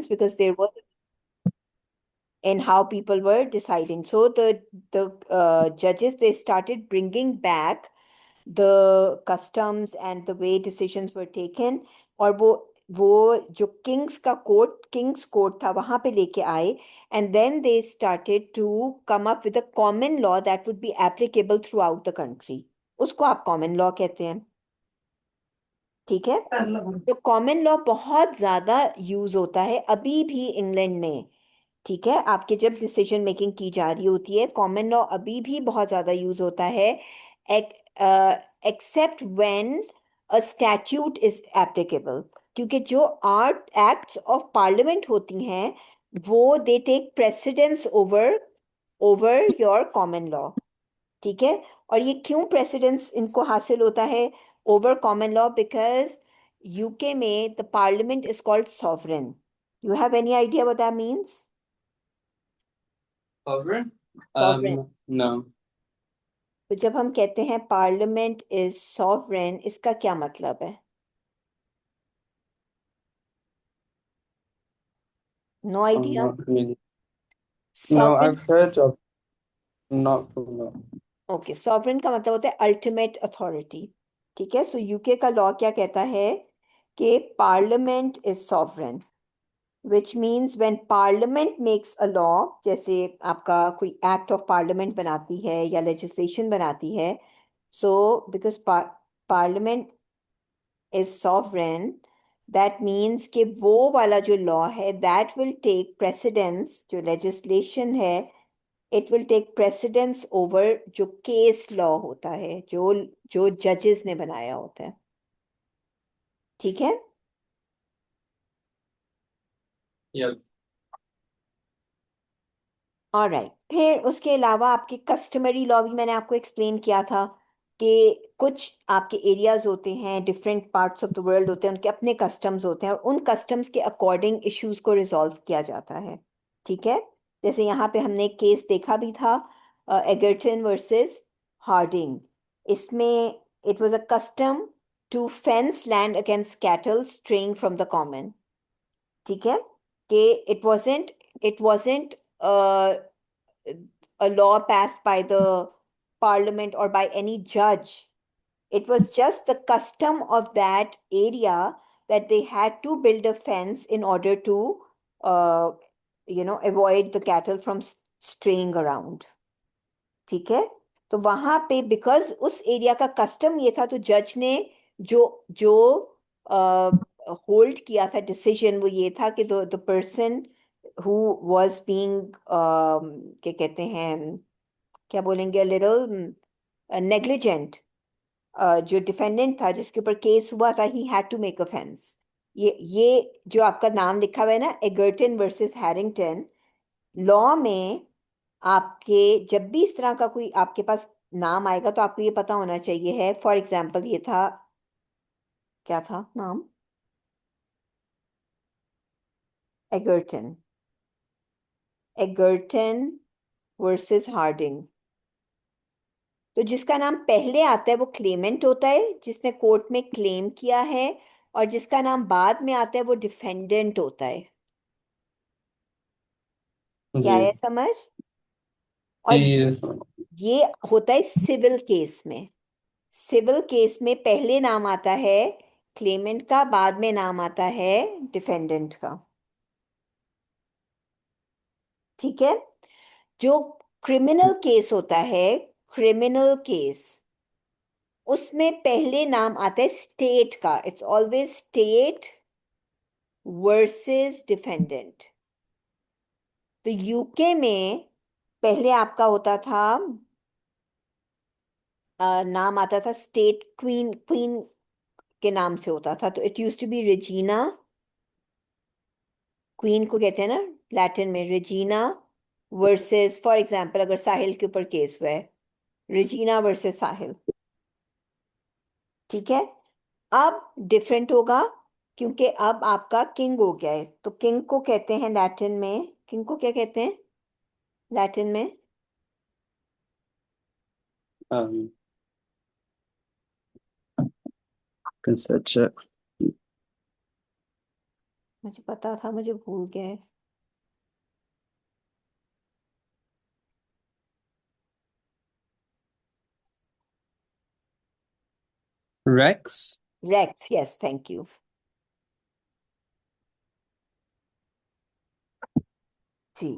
because there was in how people were deciding. So the judges, they started bringing back the customs and the way decisions were taken, और वो जो Kings court था वहां पे लेके आए, and then they started to come up with a common law that would be applicable throughout the country. उसको आप कॉमन लॉ कहते हैं, ठीक है। तो कॉमन लॉ बहुत ज्यादा यूज होता है अभी भी इंग्लैंड में, ठीक है। आपके जब डिसीजन मेकिंग की जा रही होती है, कॉमन लॉ अभी भी बहुत ज्यादा यूज होता है, except when a statute is applicable, क्योंकि जो आर्ट एक्ट्स ऑफ पार्लियामेंट होती हैं वो they take precedence over over your common law, ठीक है। और ये क्यों प्रेसिडेंस इनको हासिल होता है over common law? Because UK में the parliament is called sovereign. You have any idea what that means? Sovereign? Sovereign. No. तो जब हम कहते हैं पार्लियामेंट इज सॉवरेन, इसका क्या मतलब है? No I'm idea. not really. No, sovereign, I've heard of not no. Okay, sovereign का मतलब होता है अल्टीमेट अथॉरिटी, ठीक है। सो यूके का लॉ क्या कहता है कि parliament is sovereign, which means when parliament makes a law, जैसे आपका कोई एक्ट ऑफ पार्लियामेंट बनाती है या लेजिस्लेशन बनाती है, so because parliament is sovereign, that means कि वो वाला जो लॉ है दैट विल टेक प्रेसिडेंस, जो लेजिस्लेशन है it will take precedence over जो केस लॉ होता है, जो जो जजेस ने बनाया होता है, ठीक है। Yep. ऑलराइट, फिर उसके अलावा आपके कस्टमरी लॉ भी मैंने आपको एक्सप्लेन किया था कि कुछ आपके एरियाज होते हैं, different parts of the world होते हैं, उनके अपने कस्टम्स होते हैं और उन कस्टम्स के अकॉर्डिंग इश्यूज को रिजॉल्व किया जाता है, ठीक है। जैसे यहाँ पे हमने एक केस देखा भी था, एगर्टन वर्सेस हार्डिंग। इसमें it was a custom to fence land against cattle straying from the common, ठीक है। कि इट wasn't a law passed by the parliament or by any judge. It was just the custom of that area that they had to build a fence in order to, uh, avoid the cattle from straying around. ठीक है। तो वहां पे because उस area का custom ये था, तो जज ने जो जो होल्ड किया था डिसीजन, वो ये था कि the person who was being, क्या कहते हैं, क्या बोलेंगे, लिटिल नेग्लिजेंट, जो डिफेंडेंट था जिसके ऊपर केस हुआ था, he had to make a fence. ये जो आपका नाम लिखा हुआ है ना, एगर्टन वर्सेस हैरिंगटन, लॉ में आपके जब भी इस तरह का कोई आपके पास नाम आएगा तो आपको ये पता होना चाहिए है। फॉर एग्जाम्पल ये था, क्या था नाम, एगर्टन, एगर्टन वर्सेस हार्डिंग। तो जिसका नाम पहले आता है वो क्लेमेंट होता है, जिसने कोर्ट में क्लेम किया है, और जिसका नाम बाद में आता है वो डिफेंडेंट होता है। क्या है जी समझ? जी, और yes. ये होता है सिविल केस में। सिविल केस में पहले नाम आता है क्लेमेंट का, बाद में नाम आता है डिफेंडेंट का, ठीक है। जो क्रिमिनल केस होता है, क्रिमिनल केस, उसमें पहले नाम आता है स्टेट का। It's always state versus defendant. तो यूके में पहले आपका होता था, नाम आता था स्टेट, क्वीन, क्वीन के नाम से होता था, तो it use to be Regina. Queen को कहते हैं ना लैटिन में रेजीना, वर्सेस फॉर एग्जांपल अगर साहिल के ऊपर केस हुआ है, रेजीना वर्सेस साहिल, ठीक है। अब डिफरेंट होगा क्योंकि अब आपका किंग हो गया है, तो किंग को कहते हैं लैटिन में, किंग को क्या कहते हैं लैटिन में? Um, can search it. मुझे पता था, मुझे भूल गए। Rex. Rex, yes, thank you. जी।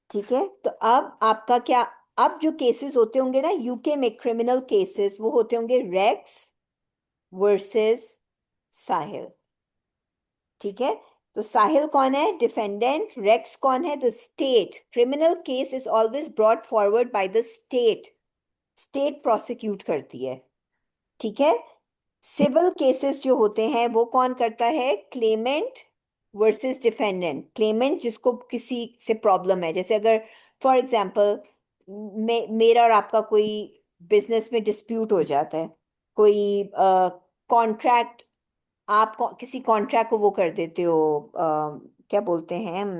ठीक है, तो अब आपका क्या, अब जो केसेस होते होंगे ना यूके में, क्रिमिनल केसेस, वो होते होंगे रेक्स वर्सेस साहिल। ठीक है, तो साहिल कौन है? डिफेंडेंट। रेक्स कौन है? The state. Criminal case is always brought forward by the state. State prosecute करती है। ठीक है। सिविल केसेस जो होते हैं वो कौन करता है? Clement versus defendant. क्लेमेंट जिसको किसी से प्रॉब्लम है, जैसे अगर फॉर एग्जांपल मेरा और आपका कोई बिजनेस में डिस्प्यूट हो जाता है, कोई कॉन्ट्रैक्ट, आप किसी कॉन्ट्रैक्ट को वो कर देते हो, क्या बोलते हैं हम,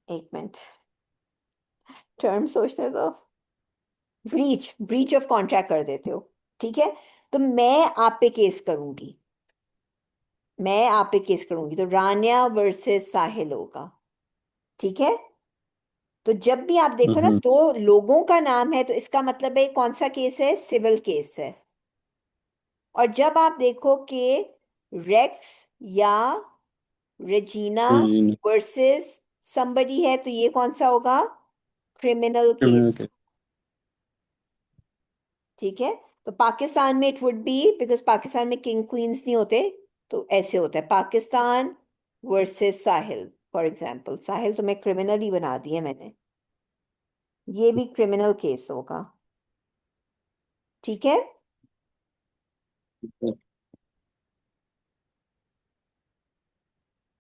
एक मिनट, टर्म सोचने दो। ब्रीच, ब्रीच ऑफ कॉन्ट्रैक्ट कर देते हो। ठीक है, तो मैं आप पे केस करूंगी, मैं आप पे केस करूंगी, तो रानिया वर्सेस साहिल होगा। ठीक है, तो जब भी आप देखो ना हम्म। दो लोगों का नाम है, तो इसका मतलब है कौन सा केस है? सिविल केस है। और जब आप देखो कि रेक्स या रेजीना क्रिमिनल वर्सेस somebody है, तो ये कौन सा होगा? Criminal case. केस। ठीक है, तो पाकिस्तान में it would be, because Pakistan में किंग क्वींस नहीं होते, तो ऐसे होता है Pakistan versus Sahil. For example Sahil तो मैं क्रिमिनल ही बना दिया मैंने, ये भी क्रिमिनल केस होगा। ठीक है।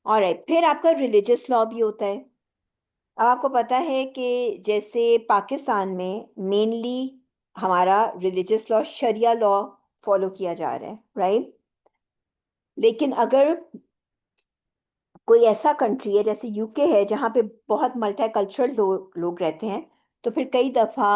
और फिर आपका रिलीजियस लॉ भी होता है। अब आपको पता है कि जैसे पाकिस्तान में मेनली हमारा religious law sharia law follow किया जा रहा है, राइट? लेकिन अगर कोई ऐसा कंट्री है जैसे यूके है जहाँ पे बहुत मल्टीकल्चरल लोग रहते हैं, तो फिर कई दफ़ा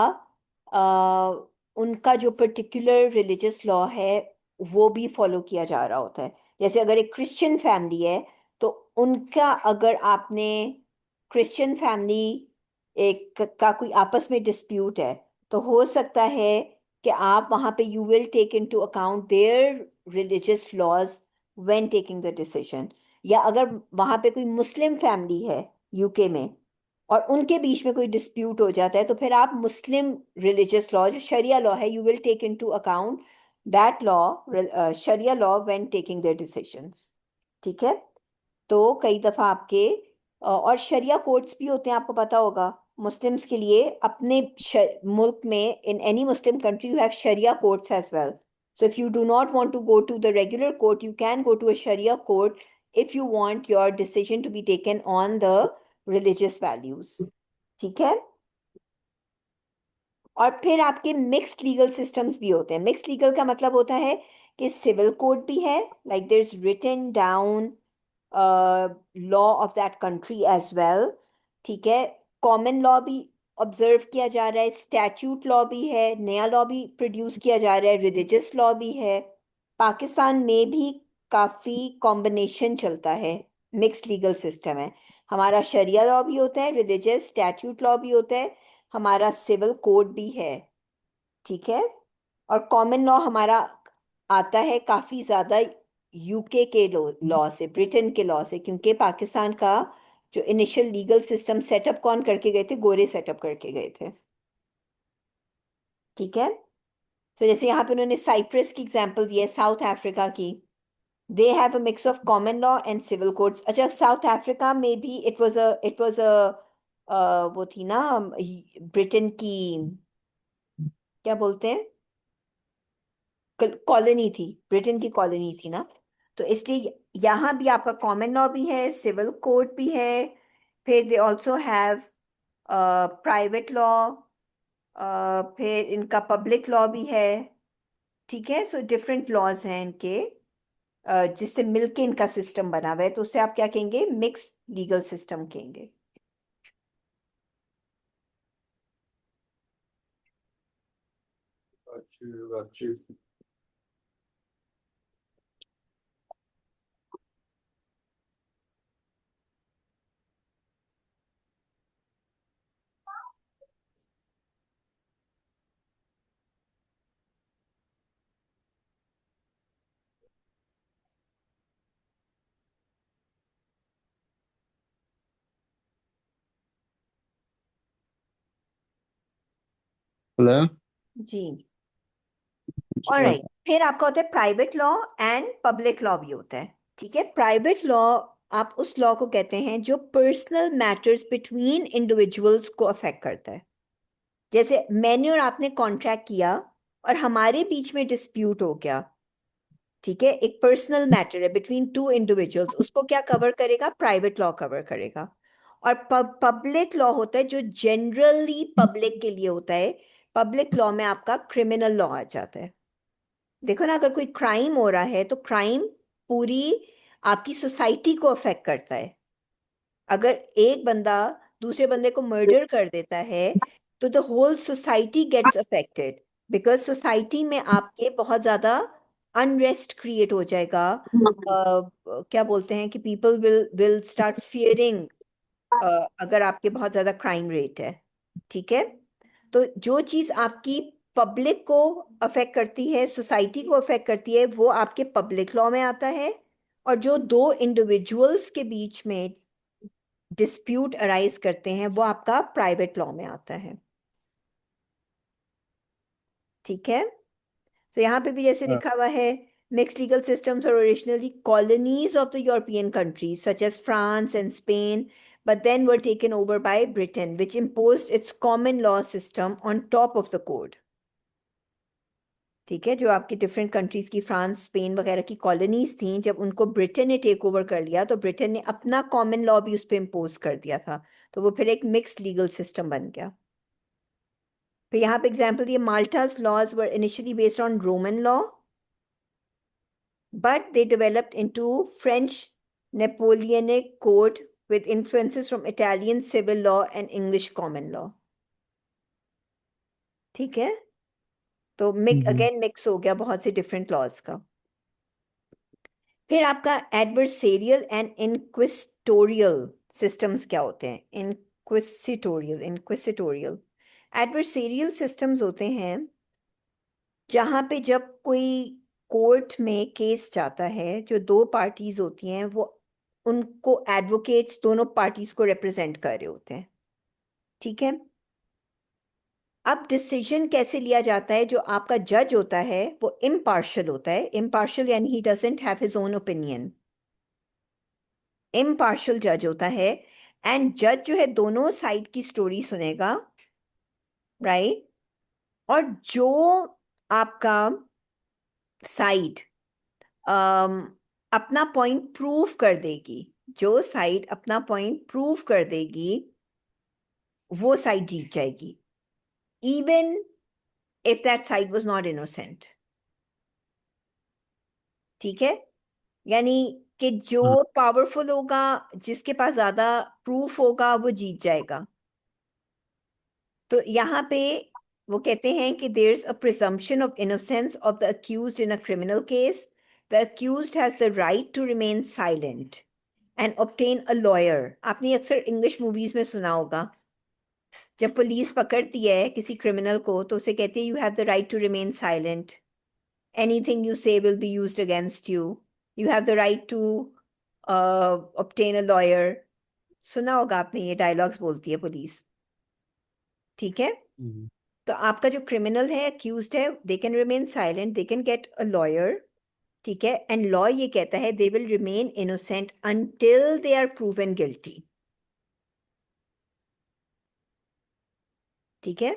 उनका जो पर्टिकुलर रिलीजियस लॉ है वो भी फॉलो किया जा रहा होता है। जैसे अगर एक क्रिश्चियन फैमिली है, तो उनका, अगर आपने क्रिश्चियन फैमिली एक का कोई आपस में डिस्प्यूट है, तो हो सकता है कि आप वहाँ पे you will take into account their religious laws when taking the decision. या अगर वहां पे कोई मुस्लिम फैमिली है यूके में, और उनके बीच में कोई डिस्प्यूट हो जाता है, तो फिर आप मुस्लिम रिलीजियस लॉ जो शरिया लॉ है, you will take into account that law, sharia law, when taking their decisions. ठीक है, तो कई दफा आपके और शरिया कोर्ट्स भी होते हैं, आपको पता होगा। मुस्लिम्स के लिए अपने मुल्क में, in any Muslim country you have sharia courts as well. So if you do not want to go to the regular court, you can go to a Sharia court if you want your decision to be taken on the religious values. ठीक है। और फिर आपके mixed legal systems भी होते हैं। Mixed legal का मतलब होता है कि सिविल कोड भी है, like there is written down law of that country as well. ठीक है, कॉमन लॉ भी ऑब्जर्व किया जा रहा है, स्टैट्यूट लॉ भी है, नया लॉ भी प्रोड्यूस किया जा रहा है, रिलीजियस लॉ भी है। पाकिस्तान में भी काफ़ी कॉम्बिनेशन चलता है, मिक्स लीगल सिस्टम है। हमारा शरिया लॉ भी होता है, रिलीजियस स्टैट्यूट लॉ भी होता है, हमारा सिविल कोड भी है। ठीक है, और कॉमन लॉ हमारा आता है काफ़ी ज़्यादा यूके के लॉ से, ब्रिटेन के लॉ से, क्योंकि पाकिस्तान का जो इनिशियल लीगल सिस्टम सेटअप कौन करके गए थे? गोरे सेटअप करके गए थे। ठीक है, तो जैसे यहाँ पे उन्होंने साइप्रस की एग्जांपल दी है, साउथ अफ्रीका की। They have a mix of common law and civil codes. अच्छा, साउथ अफ्रीका में भी इट वाज अ वो थी ना, ब्रिटेन की, क्या बोलते हैं, कॉलोनी थी, ब्रिटेन की कॉलोनी थी ना। तो इसलिए यहाँ भी आपका कॉमन लॉ भी है, सिविल कोड भी है, फिर they also have private law, फिर इनका पब्लिक लॉ भी है। ठीक है, सो डिफरेंट लॉज हैं इनके, जिससे मिलके इनका सिस्टम बना हुआ है, तो उससे आप क्या कहेंगे? मिक्स लीगल सिस्टम कहेंगे। Got you, got you. Hello? जी। Sure. ऑलराइट, फिर आपका होता है private law and public law भी होता है। ठीक है, प्राइवेट लॉ आप उस लॉ को कहते हैं जो पर्सनल मैटर्स बिटवीन इंडिविजुअल्स को अफेक्ट करता है। जैसे मैंने और आपने कॉन्ट्रैक्ट किया और हमारे बीच में डिस्प्यूट हो गया, ठीक है, एक पर्सनल मैटर है बिटवीन टू इंडिविजुअल्स, उसको क्या कवर करेगा? प्राइवेट लॉ कवर करेगा। और पब्लिक लॉ होता है जो जनरली पब्लिक के लिए होता है। पब्लिक लॉ में आपका क्रिमिनल लॉ आ जाता है। देखो ना, अगर कोई क्राइम हो रहा है तो क्राइम पूरी आपकी सोसाइटी को अफेक्ट करता है। अगर एक बंदा दूसरे बंदे को मर्डर कर देता है तो the whole society gets affected, because society में आपके बहुत ज्यादा अनरेस्ट क्रिएट हो जाएगा। क्या बोलते हैं कि पीपल विल स्टार्ट फियरिंग अगर आपके बहुत ज्यादा क्राइम रेट है। ठीक है, तो जो चीज आपकी पब्लिक को अफेक्ट करती है, सोसाइटी को अफेक्ट करती है, वो आपके पब्लिक लॉ में आता है। और जो दो इंडिविजुअल्स के बीच में डिस्प्यूट अराइज करते हैं वो आपका प्राइवेट लॉ में आता है। ठीक है, तो यहाँ पे भी जैसे Uh, लिखा हुआ है, mixed legal systems are originally colonies of the European countries such as France and Spain, but then were taken over by Britain, which imposed its common law system on top of the code. ठीक है, जो आपकी different countries की, France Spain वगैरह की colonies थी, जब उनको ब्रिटेन ने टेक ओवर कर लिया तो ब्रिटेन ने अपना कॉमन लॉ भी उस पर इम्पोज कर दिया था। तो वो फिर एक मिक्स्ड लीगल सिस्टम बन गया। फिर यहाँ पे एग्जाम्पल दिए, माल्टा's laws were initially based on Roman law, but they developed into French Napoleonic code with influences from Italian civil law and English common law। ठीक है, तो mhm. अगेन मिक्स हो गया बहुत से डिफरेंट लॉज का। फिर आपका एडवर्सेरियल एंड इनक्विसिटोरियल सिस्टम्स क्या होते हैं? इनक्विसिटोरियल एडवर्सेरियल सिस्टम्स होते हैं जहां पे जब कोई कोर्ट में केस जाता है, जो दो पार्टीज होती हैं वो उनको एडवोकेट्स दोनों पार्टीज को रिप्रेजेंट कर रहे होते हैं। ठीक है, अब डिसीजन कैसे लिया जाता है? जो आपका जज होता है वो इम्पार्शियल होता है। इम्पार्शियल यानी he doesn't have his own opinion. Impartial जज होता है, एंड जज जो है दोनों साइड की स्टोरी सुनेगा, राइट। और जो आपका साइड अपना पॉइंट प्रूव कर देगी, जो साइड अपना पॉइंट प्रूव कर देगी वो साइड जीत जाएगी, even if that side was not innocent. ठीक है, यानी कि जो Mm. पावरफुल होगा, जिसके पास ज्यादा प्रूफ होगा वो जीत जाएगा। तो यहाँ पे वो कहते हैं कि there is a presumption of innocence of the accused in a criminal case. The accused has the right to remain silent and obtain a lawyer. आपने अक्सर इंग्लिश मूवीज में सुना होगा, जब पुलिस पकड़ती है किसी क्रिमिनल को तो उसे कहती है you have the right to remain silent, anything you say will be used against you, you have the right to obtain a lawyer. सुना होगा आपने, ये डायलॉग्स बोलती है पुलिस। ठीक है, Mhm. तो आपका जो क्रिमिनल है, अक्यूज्ड है, they can remain silent, they can get a lawyer. ठीक है, एंड लॉ ये कहता है they will remain innocent until they are proven guilty. ठीक है,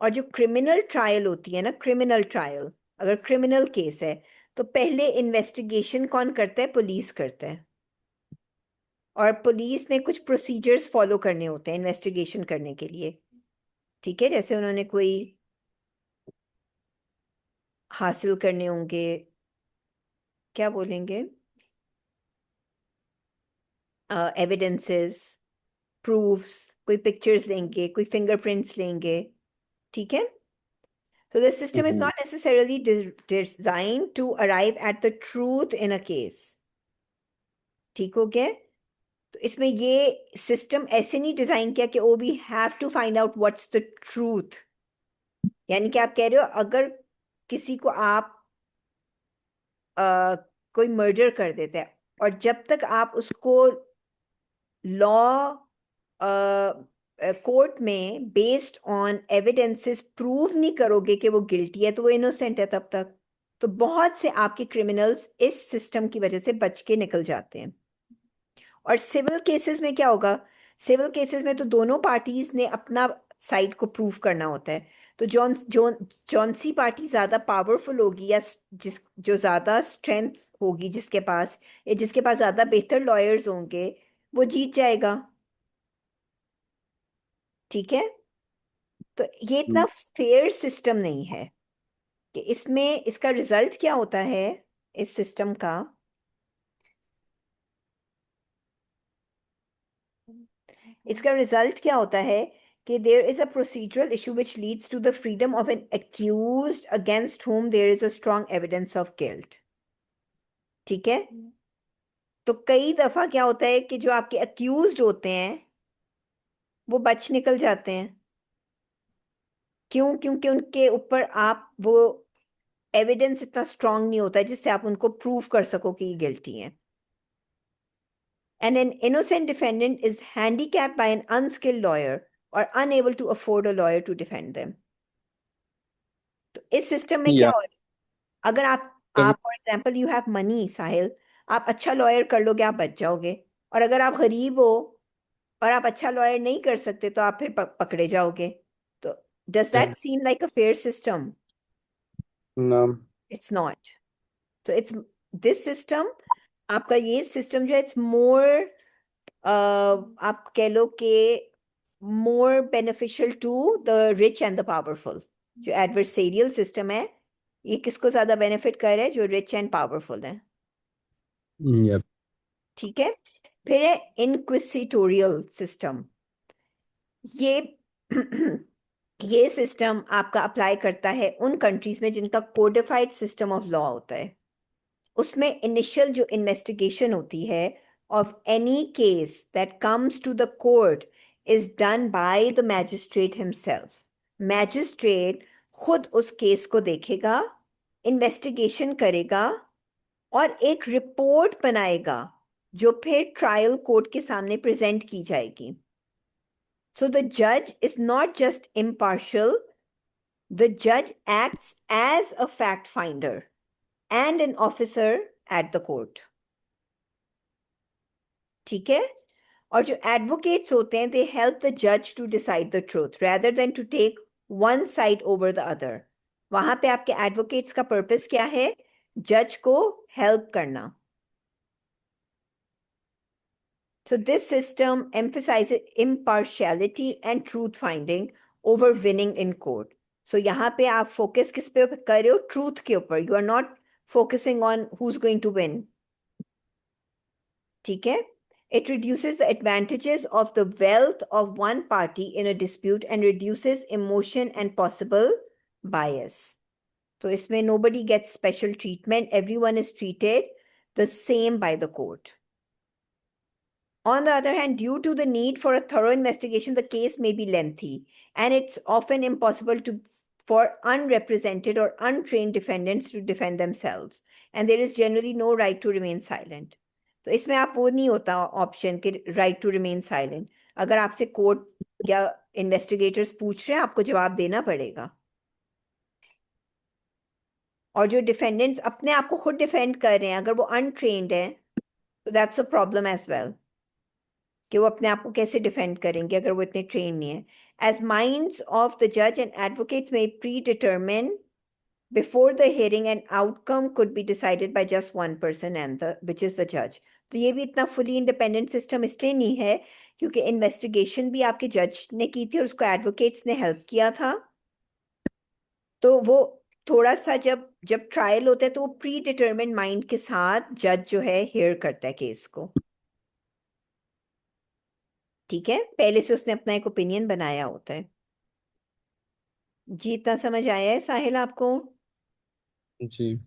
और जो क्रिमिनल ट्रायल होती है ना, क्रिमिनल ट्रायल, अगर क्रिमिनल केस है तो पहले इन्वेस्टिगेशन कौन करता है? पुलिस करता है। और पुलिस ने कुछ प्रोसीजर्स फॉलो करने होते हैं इन्वेस्टिगेशन करने के लिए। ठीक है, जैसे उन्होंने कोई हासिल करने होंगे, क्या बोलेंगे, एविडेंसेस, प्रूफ्स, कोई पिक्चर्स लेंगे, कोई फिंगरप्रिंट्स लेंगे। ठीक है, so the system is Mhm. not necessarily designed to arrive at the truth in a case। ठीक हो गया? तो इसमें ये सिस्टम ऐसे नहीं डिजाइन किया कि oh we have to find out what's the truth. यानी कि आप कह रहे हो अगर किसी को आप कोई मर्डर कर देते हैं और जब तक आप उसको लॉ कोर्ट में बेस्ड ऑन एविडेंसेस प्रूव नहीं करोगे कि वो गिल्टी है तो वो इनोसेंट है तब तक। तो बहुत से आपके क्रिमिनल्स इस सिस्टम की वजह से बच के निकल जाते हैं। और सिविल केसेस में क्या होगा? सिविल केसेस में तो दोनों पार्टीज ने अपना साइड को प्रूव करना होता है। तो जौन सी पार्टी ज्यादा पावरफुल होगी या जिस जो ज्यादा स्ट्रेंथ होगी जिसके पास, या जिसके पास ज्यादा बेहतर लॉयर्स होंगे, वो जीत जाएगा। ठीक है। तो ये इतना फेयर सिस्टम नहीं है कि इसमें इसका रिजल्ट क्या होता है इस सिस्टम का। इसका रिजल्ट क्या होता है कि there is a procedural issue which leads to the freedom of an accused against whom there is a strong evidence of guilt. ठीक है। तो कई दफा क्या होता है कि जो आपके अक्यूज्ड होते हैं वो बच निकल जाते हैं। क्यों? क्योंकि उनके ऊपर आप वो एविडेंस इतना स्ट्रांग नहीं होता है जिससे आप उनको प्रूव कर सको कि ये गिल्टी है। And an innocent defendant is handicapped by an unskilled lawyer or unable to afford a lawyer to defend them. तो इस सिस्टम में क्या या हो रहा है? अगर कहीं आप for example you have money Sahil, आप अच्छा लॉयर कर लोगे, आप बच जाओगे। और अगर आप गरीब हो और आप अच्छा लॉयर नहीं कर सकते तो आप फिर पकड़े जाओगे। तो does that seem like a fair system? नाम इट्स नॉट। तो इट्स दिस सिस्टम, आपका ये सिस्टम जो है इट्स मोर, आप कह लो कि more beneficial to the rich and the powerful. जो एडवर्सेरियल सिस्टम है ये किसको ज्यादा बेनिफिट कर रहा है? जो रिच एंड पावरफुल है। या ठीक है। फिर है इनक्विसिटोरियल सिस्टम। ये ये सिस्टम आपका अप्लाई करता है उन कंट्रीज में जिनका कोडिफाइड सिस्टम ऑफ लॉ होता है। उसमें इनिशियल जो इन्वेस्टिगेशन होती है of any case that comes to the court is done by the magistrate himself. Magistrate खुद उस केस को देखेगा, इन्वेस्टिगेशन करेगा और एक रिपोर्ट बनाएगा जो फिर ट्रायल कोर्ट के सामने प्रेजेंट की जाएगी। So the judge is not just impartial, the judge acts as a fact finder and an officer at the court. ठीक है। और जो एडवोकेट्स होते हैं दे हेल्प द जज to decide the truth rather than to take one side over the other. वहां पे आपके एडवोकेट्स का पर्पस क्या है? जज को हेल्प करना। So this system emphasizes impartiality and truth finding over winning in court. So यहाँ पे आप फोकस किस पे कर रहे हो? ट्रूथ के ऊपर। You are not focusing on who's going to win. ठीक है। It reduces the advantages of the wealth of one party in a dispute and reduces emotion and possible bias. तो इसमें nobody gets special treatment. Everyone is treated the same by the court. On the other hand, due to the need for a thorough investigation, the case may be lengthy, and it's often impossible for unrepresented or untrained defendants to defend themselves, and there is generally no right to remain silent. तो इसमें आप वो नहीं होता option कि right to remain silent. अगर आपसे court या इन्वेस्टिगेटर्स पूछ रहे हैं आपको जवाब देना पड़ेगा। और जो डिफेंडेंट्स अपने आप को खुद डिफेंड कर रहे हैं अगर वो अनट्रेन्ड हैं तो that's a problem as well, कि वो अपने आप को कैसे डिफेंड करेंगे अगर वो इतने ट्रेन नहीं है। एज माइंड्स ऑफ द जज एंड एडवोकेट्स में pre determine before the hearing and outcome could be decided by just one person and the which is the जज। तो ये भी इतना फुली इंडिपेंडेंट सिस्टम इसलिए नहीं है क्योंकि इन्वेस्टिगेशन भी आपके जज ने की थी और उसको एडवोकेट्स ने हेल्प किया था। तो वो थोड़ा सा जब जब ट्रायल होता है तो वो प्री डिटरमिन माइंड के साथ जज जो है हेयर करता है केस को। ठीक है। पहले से उसने अपना एक ओपिनियन बनाया होता है। जी इतना समझ आया है साहिल आपको? जी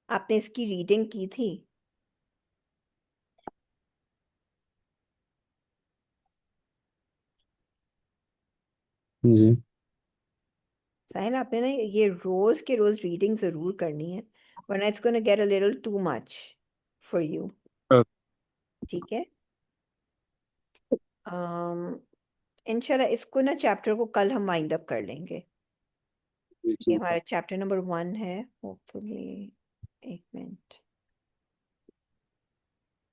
आपने इसकी रीडिंग की थी? जी साहिल आपने ना ये रोज के रोज रीडिंग जरूर करनी है, वरना it's gonna get a little too much for you. ठीक है। इंशाल्लाह इसको ना चैप्टर को कल हम वाइंड अप कर लेंगे। जी ये ठीक है। हमारा चैप्टर नंबर 1 है। होपफुली एक मिनट,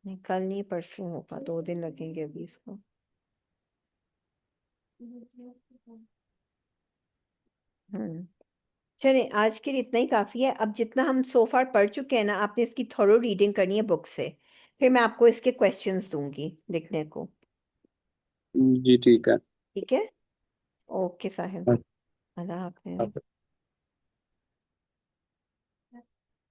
नहीं कल नहीं परसों होगा, 2 दिन लगेंगे अभी इसको। हम्म। चलिए आज के लिए इतना ही काफ़ी है। अब जितना हम सो फार पढ़ चुके हैं ना, आपने इसकी थोरो रीडिंग करनी है बुक से, फिर मैं आपको इसके क्वेश्चंस दूंगी लिखने को। जी ठीक है। ठीक है। ओके साहिल, अच्छा। अल्लाह हाफिज।